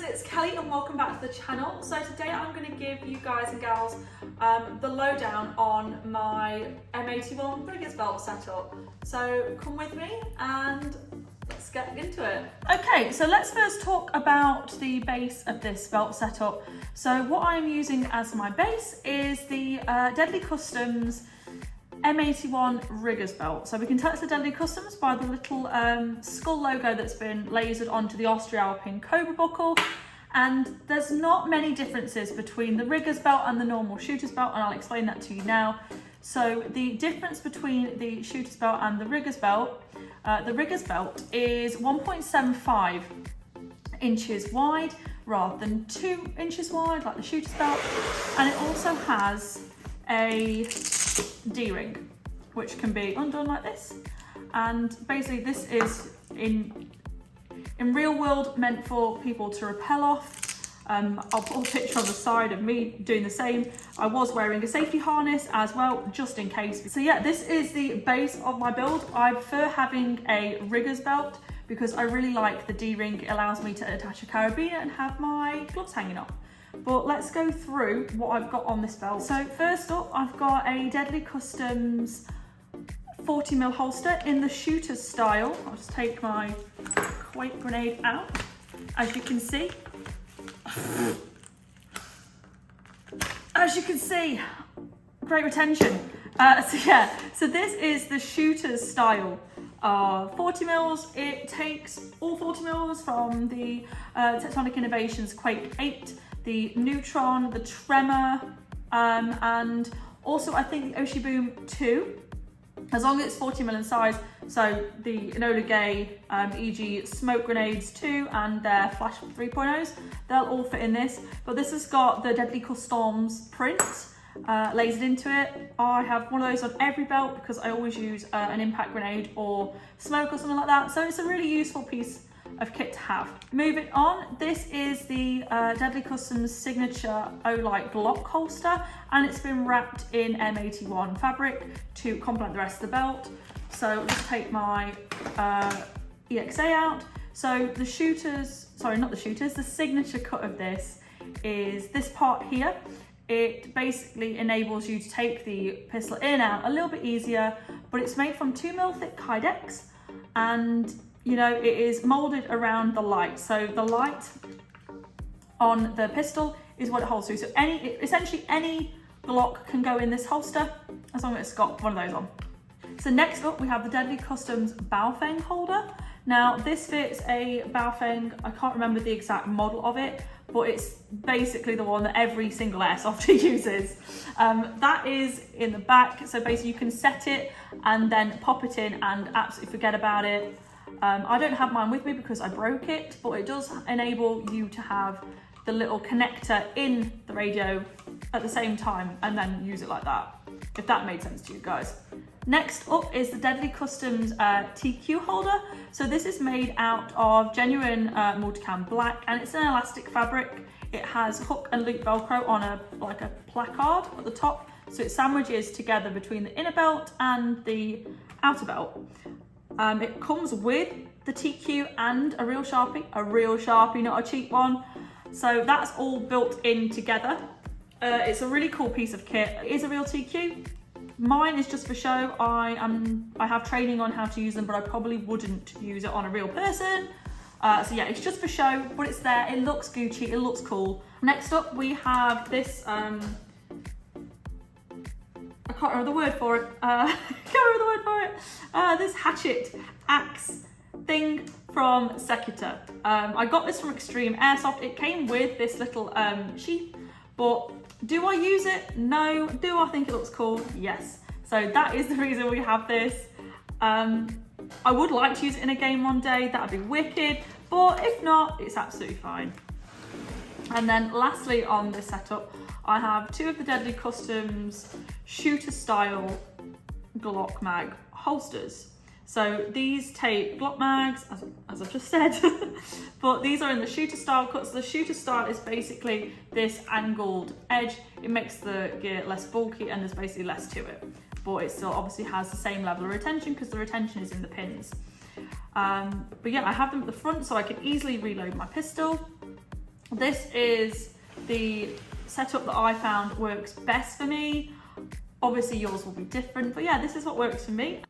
it's Kelly and welcome back to the channel. So today I'm going to give you guys and gals the lowdown on my M81 riggers belt setup. So come with me and let's get into it. Okay, so let's first talk about the base of this belt setup. So what I'm using as my base is the Deadly Customs M81 riggers belt. So we can tell it's a Deadly Customs by the little skull logo that's been lasered onto the Austria-Alpine Cobra buckle. And there's not many differences between the riggers belt and the normal shooter's belt, and I'll explain that to you now. So the difference between the shooter's belt and the riggers belt is 1.75 inches wide rather than 2 inches wide like the shooter's belt, and it also has a D-ring which can be undone like this, and basically this is in real world meant for people to rappel off. I'll put a picture on the side of me doing the same. I was wearing a safety harness as well, just in case. So yeah, this is the base of my build. I prefer having a riggers belt because I really like the D-ring. It allows me to attach a carabiner and have my gloves hanging off. But let's go through what I've got on this belt. So first up, I've got a Deadly Customs 40mm holster in the shooter's style. I'll just take my Quake grenade out. As you can see, great retention. So this is the shooter's style. 40mm, it takes all 40mm from the Tectonic Innovations Quake 8, the Neutron, the Tremor, and also I think the Oshi Boom 2, as long as it's 40mm in size. So the Enola Gay EG smoke grenades 2 and their Flash 3.0s, they'll all fit in this. But this has got the Deadly Customs print lasered into it. I have one of those on every belt because I always use an impact grenade or smoke or something like that. So it's a really useful piece of kit to have. Moving on, this is the Deadly Customs signature Olight Glock holster, and it's been wrapped in M81 fabric to complement the rest of the belt. So I'll just take my EXA out. So the signature cut of this is this part here. It basically enables you to take the pistol in and out a little bit easier, but it's made from 2mm thick Kydex, and you know, it is molded around the light. So the light on the pistol is what it holds to. So essentially any Glock can go in this holster as long as it's got one of those on. So next up, we have the Deadly Customs Baofeng holder. Now this fits a Baofeng, I can't remember the exact model of it, but it's basically the one that every single airsofter uses. That is in the back. So basically you can set it and then pop it in and absolutely forget about it. I don't have mine with me because I broke it, but it does enable you to have the little connector in the radio at the same time and then use it like that, if that made sense to you guys. Next up is the Deadly Customs TQ holder. So this is made out of genuine multicam black, and it's an elastic fabric. It has hook and loop Velcro on like a placard at the top, so it sandwiches together between the inner belt and the outer belt. It comes with the TQ and a real Sharpie, not a cheap one. So that's all built in together. It's a really cool piece of kit. It is a real TQ. Mine is just for show. I have training on how to use them, but I probably wouldn't use it on a real person. So yeah, it's just for show, but it's there. It looks Gucci, it looks cool. Next up, we have this, I can't remember the word for it. This hatchet axe thing from Secutor. I got this from Extreme Airsoft. It came with this little sheath, but do I use it? No. Do I think it looks cool? Yes. So that is the reason we have this. I would like to use it in a game one day. That would be wicked, but if not, it's absolutely fine. And then lastly on this setup, I have two of the Deadly Customs shooter style Glock mag holsters. So these take Glock mags, as I've just said, but these are in the shooter style cuts. The shooter style is basically this angled edge. It makes the gear less bulky and there's basically less to it, but it still obviously has the same level of retention because the retention is in the pins. But yeah, I have them at the front so I can easily reload my pistol. This is the setup that I found works best for me. Obviously yours will be different, but yeah, this is what works for me.